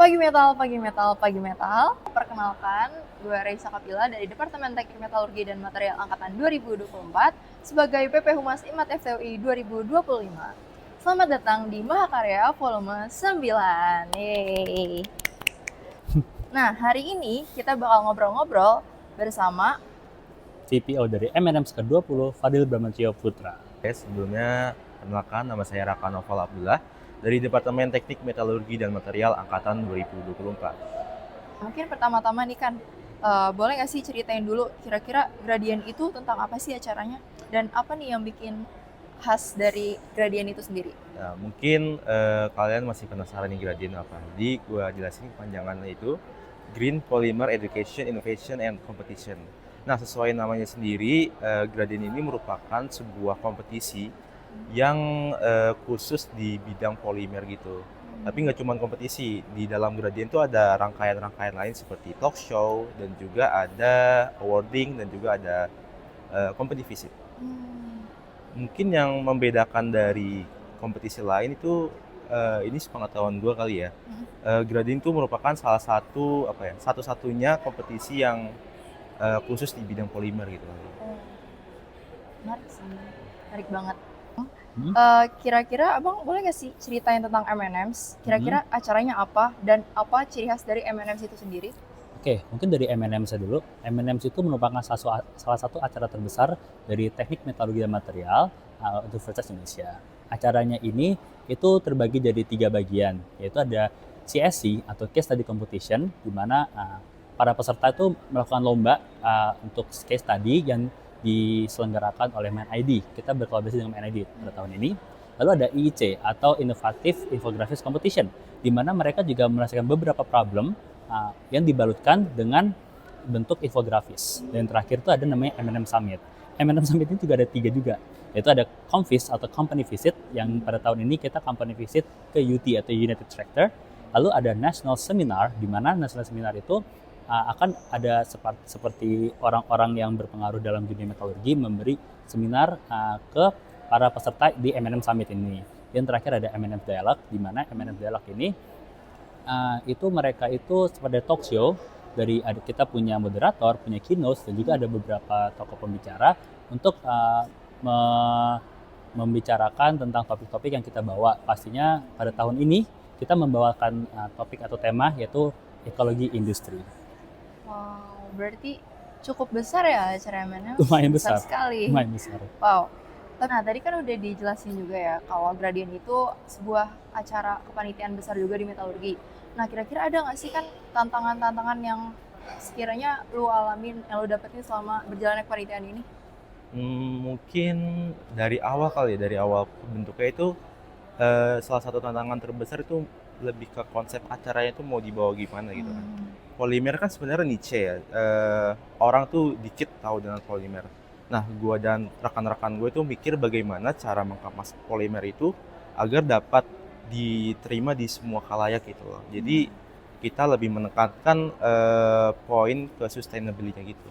Pagi Metal, Pagi Metal, Pagi Metal. Perkenalkan, gue Reisa Kapila dari Departemen Teknik Metalurgi dan Material Angkatan 2024 sebagai PP Humas IMAT FTUI 2025. Selamat datang di Mahakarya Volume 9. Yeay. Nah, hari ini kita bakal ngobrol-ngobrol bersama CPO dari M&M ke-20, Fadil Bramantio Putra. Sebelumnya, perkenalkan nama saya Raka Noval Abdullah dari Departemen Teknik Metalurgi dan Material Angkatan 2024. mungkin pertama-tama nih kan, boleh nggak sih ceritain dulu kira-kira Gradient itu tentang apa sih acaranya? Dan apa nih yang bikin khas dari Gradient itu sendiri? Nah, mungkin kalian masih penasaran nih Gradient apa. Jadi gue jelasin kepanjangannya itu Green Polymer Education, Innovation, and Competition. Nah, sesuai namanya sendiri, Gradient ini merupakan sebuah kompetisi yang khusus di bidang polimer gitu. Tapi nggak cuma kompetisi, di dalam Gradient itu ada rangkaian-rangkaian lain seperti talk show, dan juga ada awarding, dan juga ada company visit. Mungkin yang membedakan dari kompetisi lain itu, ini sepengetahuan gue kali ya, Gradient itu merupakan salah satu satu-satunya kompetisi yang khusus di bidang polimer gitu. Menarik sih, menarik banget. Kira-kira abang boleh nggak sih ceritain tentang M&M's? Kira-kira acaranya apa dan apa ciri khas dari M&M's itu sendiri? Oke, mungkin dari M&M saya dulu. M&M itu merupakan salah satu acara terbesar dari Teknik Metalurgi dan Material Universitas Indonesia. Acaranya ini itu terbagi jadi 3 bagian, yaitu ada CSC atau Case Study Competition, di mana para peserta itu melakukan lomba untuk case study yang diselenggarakan oleh MindID. Kita berkolaborasi dengan MindID pada tahun ini. Lalu ada IIC atau Innovative Infographics Competition, di mana mereka juga menyelesaikan beberapa problem yang dibalutkan dengan bentuk infografis. Dan terakhir itu ada namanya M&M Summit. M&M Summit ini juga ada 3 juga, yaitu ada Convis atau Company Visit, yang pada tahun ini kita Company Visit ke UT atau United Tractor. Lalu ada National Seminar, di mana National Seminar itu akan ada seperti orang-orang yang berpengaruh dalam dunia metalurgi memberi seminar ke para peserta di M&M Summit ini. Dan terakhir ada M&M Dialogue, di mana M&M Dialogue ini itu mereka itu seperti talk show, dari kita punya moderator, punya keynote, dan juga ada beberapa tokoh pembicara untuk membicarakan tentang topik-topik yang kita bawa. Pastinya pada tahun ini kita membawakan topik atau tema yaitu ekologi industri. Wow, berarti cukup besar ya acara M&M? Lumayan besar sekali. Lumayan besar. Wow. Nah, tadi kan udah dijelasin juga ya kalau Gradient itu sebuah acara kepanitiaan besar juga di metalurgi. Nah, kira-kira ada nggak sih kan tantangan-tantangan yang sekiranya lu alamin, yang lu dapetin selama berjalannya kepanitiaan ini? Mungkin dari awal kali ya, dari awal bentuknya itu salah satu tantangan terbesar itu lebih ke konsep acaranya itu mau dibawa gimana gitu kan. Polimer kan sebenarnya niche ya, orang tuh dikit tahu dengan polimer. Nah, gue dan rekan-rekan gue itu mikir bagaimana cara mengemas polimer itu agar dapat diterima di semua khalayak gitu loh. Jadi kita lebih menekankan poin ke sustainability gitu.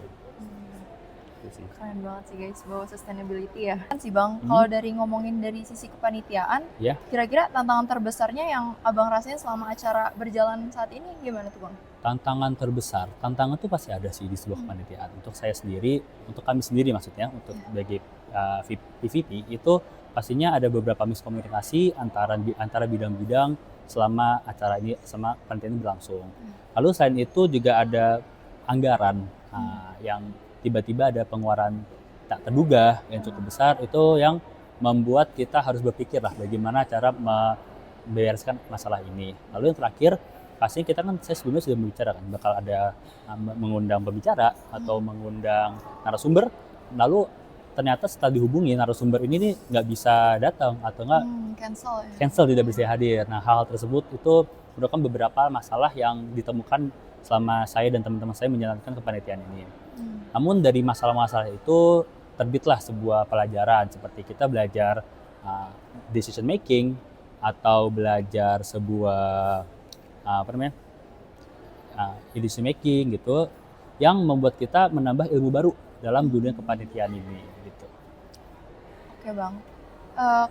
Keren banget sih guys, bawa sustainability ya. Kan sih Bang, kalau dari ngomongin dari sisi kepanitiaan, kira-kira tantangan terbesarnya yang abang rasain selama acara berjalan saat ini gimana tuh Bang? Tantangan terbesar, tantangan tuh pasti ada sih di sebuah kepanitiaan. Untuk saya sendiri, untuk kami sendiri maksudnya, untuk sebagai PVP itu pastinya ada beberapa miskomunikasi antara bidang-bidang selama acara ini sama kepanitiaan ini berlangsung. Lalu selain itu juga ada anggaran yang tiba-tiba ada pengeluaran tak terduga yang cukup besar, itu yang membuat kita harus berpikir lah bagaimana cara membereskan masalah ini. Lalu yang terakhir, pastinya kita kan, saya sebelumnya sudah berbicara kan, bakal ada mengundang pembicara atau mengundang narasumber, lalu ternyata setelah dihubungi narasumber ini nih nggak bisa datang atau nggak cancel, tidak bisa hadir. Nah, hal tersebut itu merupakan beberapa masalah yang ditemukan selama saya dan teman-teman saya menjalankan kepanitiaan ini. Namun dari masalah-masalah itu terbitlah sebuah pelajaran, seperti kita belajar decision making atau belajar sebuah decision making gitu, yang membuat kita menambah ilmu baru dalam dunia kepanitiaan ini gitu. Oke Bang,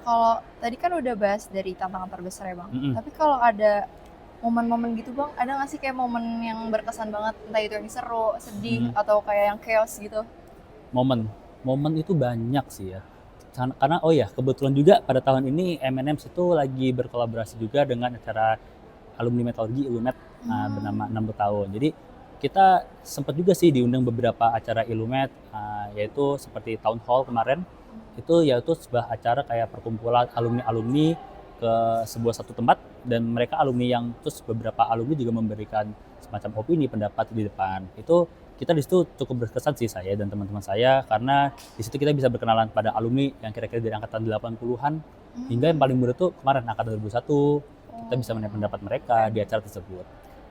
kalau tadi kan udah bahas dari tantangan terbesar ya Bang, tapi kalau ada momen-momen gitu Bang, ada nggak sih kayak momen yang berkesan banget, entah itu yang seru, sedih, atau kayak yang chaos gitu? Momen itu banyak sih ya. Karena oh ya kebetulan juga pada tahun ini M&M's itu lagi berkolaborasi juga dengan acara alumni metalurgi Illumet bernama 60 tahun. Jadi kita sempat juga sih diundang beberapa acara Illumet, yaitu seperti Town Hall kemarin. Itu yaitu sebuah acara kayak perkumpulan alumni-alumni ke sebuah satu tempat, dan mereka alumni yang terus beberapa alumni juga memberikan semacam opini pendapat di depan. Itu kita di situ cukup berkesan sih, saya dan teman-teman saya, karena di situ kita bisa berkenalan pada alumni yang kira-kira dari angkatan 80-an hingga yang paling muda tuh kemarin angkatan 2001. Kita bisa mendengar pendapat mereka di acara tersebut.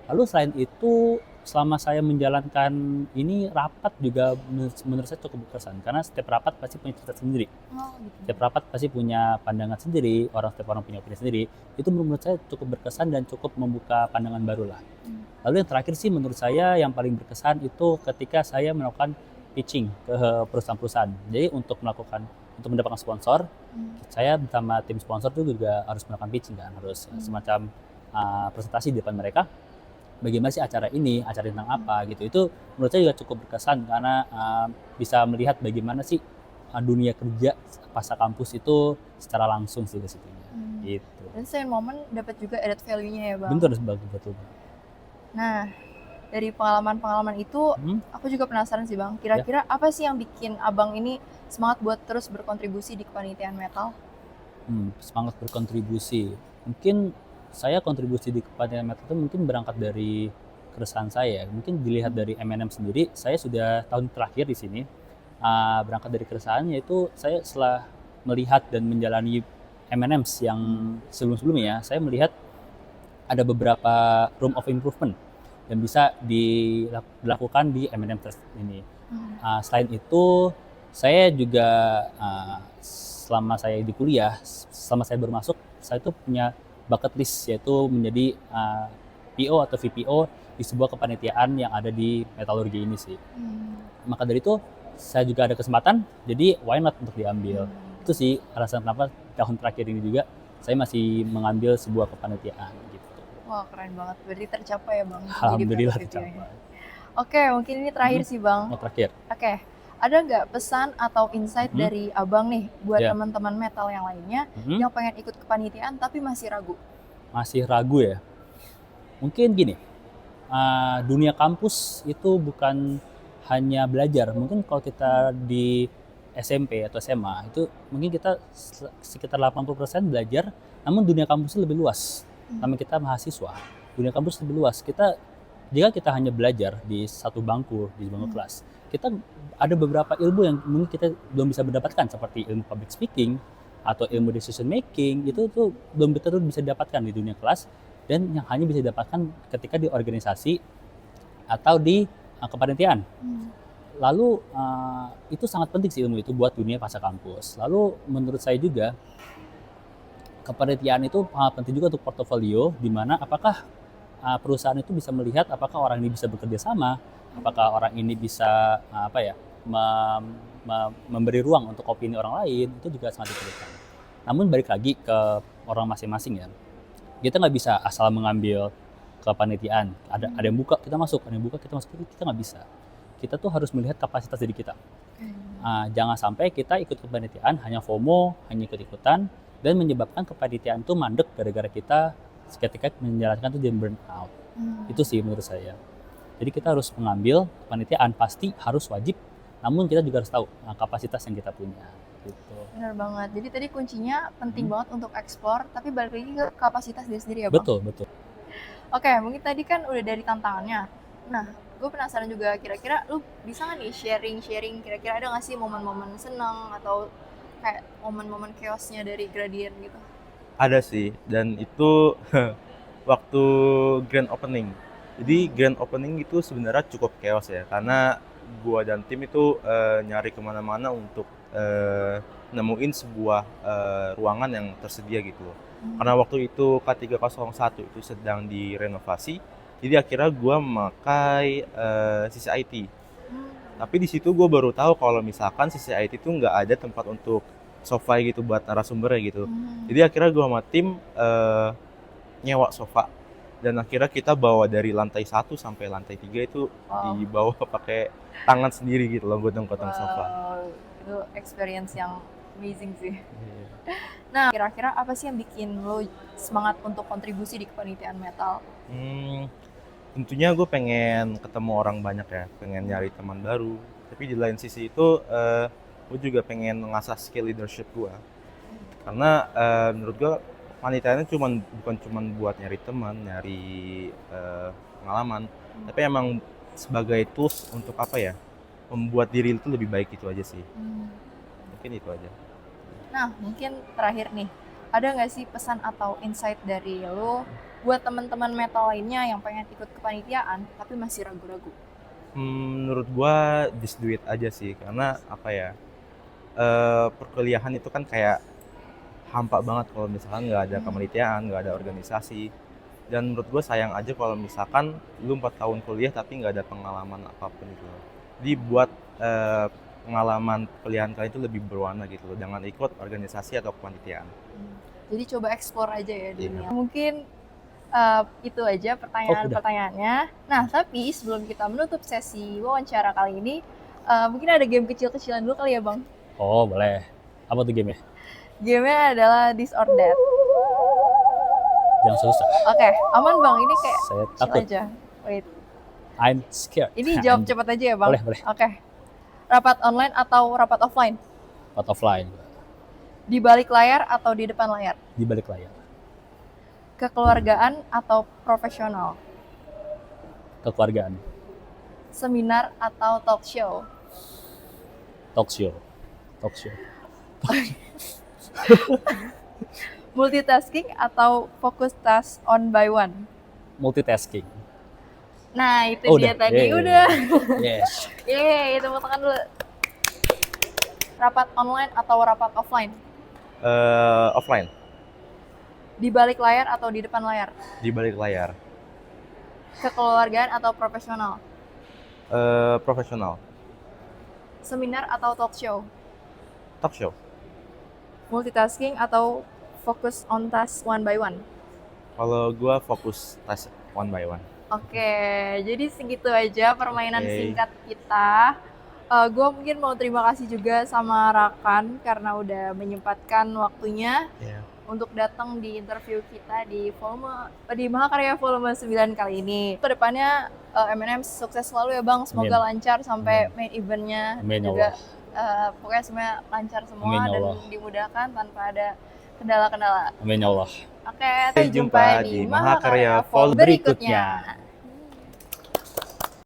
Lalu selain itu, selama saya menjalankan ini rapat juga menurut saya cukup berkesan, karena setiap rapat pasti punya cerita sendiri. Gitu. Setiap rapat pasti punya pandangan sendiri, setiap orang punya opini sendiri. Itu menurut saya cukup berkesan dan cukup membuka pandangan baru lah. Lalu yang terakhir sih menurut saya yang paling berkesan itu ketika saya melakukan pitching ke perusahaan-perusahaan. Jadi untuk mendapatkan sponsor, saya bersama tim sponsor itu juga harus melakukan pitching kan, harus semacam presentasi di depan mereka. Bagaimana sih acara tentang apa gitu. Itu menurut saya juga cukup berkesan karena bisa melihat bagaimana sih dunia kerja pasca kampus itu secara langsung sih ke situnya. Gitu. Dan selain momen dapat juga added value-nya ya Bang. Betul. Nah, dari pengalaman-pengalaman itu, aku juga penasaran sih Bang, kira-kira apa sih yang bikin Abang ini semangat buat terus berkontribusi di kepanitiaan metal? Semangat berkontribusi. Mungkin saya kontribusi di kepanitiaan metal itu mungkin berangkat dari keresahan saya. Mungkin dilihat dari M&M sendiri, saya sudah tahun terakhir di sini. Berangkat dari keresahan, yaitu saya setelah melihat dan menjalani M&M's yang sebelum-sebelumnya, saya melihat ada beberapa room of improvement yang bisa dilakukan di M&M ini. Selain itu, saya juga selama saya di kuliah, selama saya baru masuk, saya itu punya bucket list, yaitu menjadi PO atau VPO di sebuah kepanitiaan yang ada di metalurgi ini sih. Maka dari itu, saya juga ada kesempatan, jadi why not untuk diambil. Itu sih alasan kenapa tahun terakhir ini juga saya masih mengambil sebuah kepanitiaan gitu. Wah keren banget, berarti tercapai ya Bang. Alhamdulillah tercapai. Oke, mungkin ini terakhir sih Bang. Terakhir. Oke, ada nggak pesan atau insight dari Abang nih buat teman-teman metal yang lainnya yang pengen ikut kepanitiaan tapi masih ragu? Masih ragu ya? Mungkin gini, dunia kampus itu bukan hanya belajar. Mungkin kalau kita di SMP atau SMA itu mungkin kita sekitar 80% belajar, namun dunia kampus itu lebih luas. Namanya kita mahasiswa, dunia kampus lebih luas. Jika kita hanya belajar di satu bangku, di bangku kelas, kita ada beberapa ilmu yang mungkin kita belum bisa mendapatkan, seperti ilmu public speaking atau ilmu decision making. Itu tuh belum betul bisa didapatkan di dunia kelas, dan yang hanya bisa didapatkan ketika di organisasi atau di kepanitiaan. Lalu itu sangat penting sih ilmu itu buat dunia pasca kampus. Lalu menurut saya juga kepanitiaan itu penting juga untuk portofolio, di mana apakah perusahaan itu bisa melihat apakah orang ini bisa bekerja sama, apakah orang ini bisa memberi ruang untuk opini orang lain. Itu juga sangat diperlukan. Namun balik lagi ke orang masing-masing ya, kita nggak bisa asal mengambil kepanitiaan. Ada yang buka kita masuk, ada yang buka kita masuk, kita nggak bisa. Kita tuh harus melihat kapasitas diri kita. Jangan sampai kita ikut kepanitiaan hanya FOMO, hanya ikut-ikutan, dan menyebabkan kepanitiaan itu mandek gara-gara kita ketika menjalankan itu jadi burn out. Itu sih menurut saya. Jadi kita harus mengambil kepanitiaan, pasti harus wajib, namun kita juga harus tahu kapasitas yang kita punya. Gitu. Benar banget. Jadi tadi kuncinya penting banget untuk explore, tapi balik lagi ke kapasitas diri sendiri ya Bang? Betul. Oke, mungkin tadi kan udah dari tantangannya. Nah, gue penasaran juga, kira-kira lu bisa nggak nih sharing kira-kira ada nggak sih momen-momen senang atau kayak momen-momen chaosnya dari Gradient gitu? Ada sih, dan itu waktu grand opening. Jadi grand opening itu sebenarnya cukup chaos ya, karena gua dan tim itu nyari kemana-mana untuk nemuin sebuah ruangan yang tersedia gitu. Karena waktu itu K301 itu sedang direnovasi, jadi akhirnya gua memakai sisi IT. Tapi di situ gue baru tahu kalau misalkan sisi IT itu nggak ada tempat untuk sofa gitu buat narasumbernya gitu. Jadi akhirnya gue sama tim nyewa sofa Dan akhirnya kita bawa dari lantai 1 sampai lantai 3 itu Wow. dibawa pakai tangan sendiri gitu loh, gotong-gotong sofa. Wow, itu experience yang amazing sih. Iya. Nah, kira-kira apa sih yang bikin lo semangat untuk kontribusi di kepanitiaan metal? Tentunya gue pengen ketemu orang banyak ya, pengen nyari teman baru. Tapi di lain sisi itu gue juga pengen mengasah skill leadership gue. Karena menurut gue panitiaan bukan cuman buat nyari teman, nyari pengalaman, tapi emang sebagai tools untuk apa ya, membuat diri itu lebih baik, itu aja sih. Mungkin itu aja. Nah, mungkin terakhir nih, ada nggak sih pesan atau insight dari lo buat teman-teman metal lainnya yang pengen ikut kepanitiaan tapi masih ragu-ragu? Menurut gue just do it aja sih, karena apa ya, perkuliahan itu kan kayak hampa banget kalau misalkan nggak ada kepanitiaan, nggak ada organisasi. Dan menurut gue sayang aja kalau misalkan lu 4 tahun kuliah tapi nggak ada pengalaman apapun gitu loh. Jadi buat pengalaman kuliahan kalian itu lebih berwarna gitu loh, jangan ikut organisasi atau kepanitiaan. Jadi coba explore aja ya Iya. dunia. Mungkin itu aja pertanyaan-pertanyaannya. Nah, tapi sebelum kita menutup sesi wawancara kali ini, mungkin ada game kecil-kecilan dulu kali ya, Bang? Oh, boleh. Apa tuh game-nya? Game-nya adalah This or That. Jangan susah. Oke, aman Bang. Ini kayak Saya chill takut. aja. Wait. I'm scared. Ini jawab cepat aja ya, Bang? Boleh, boleh. Oke. Rapat online atau rapat offline? Out offline. Di balik layar atau di depan layar? Di balik layar. Kekeluargaan atau profesional? Kekeluargaan. Seminar atau talk show? Talk show. Talk show. Multitasking atau fokus task on by one? Multitasking. Nah, itu Oh, dia udah. tadi. Yeay. Udah. Yes. Yeay, tepuk tangan dulu. Rapat online atau rapat offline? Offline, Di balik layar atau di depan layar? di balik layar. Kekeluargaan atau profesional? Profesional. Seminar atau talk show? Talk show. Multitasking atau fokus on task one by one? Kalau gue fokus task one by one. Oke, jadi segitu aja permainan Oke. singkat kita. Gue mungkin mau terima kasih juga sama Rakan karena udah menyempatkan waktunya Iya. untuk datang di interview kita di Mahakarya Volume 9 kali ini. Kedepannya M&M sukses selalu ya Bang, semoga lancar sampai main eventnya. Amin ya Juga Allah. pokoknya semuanya lancar semua Amin ya dan Allah. dimudahkan tanpa ada kendala-kendala. Amin ya Allah. Oke, Sampai jumpa di Mahakarya Volume berikutnya.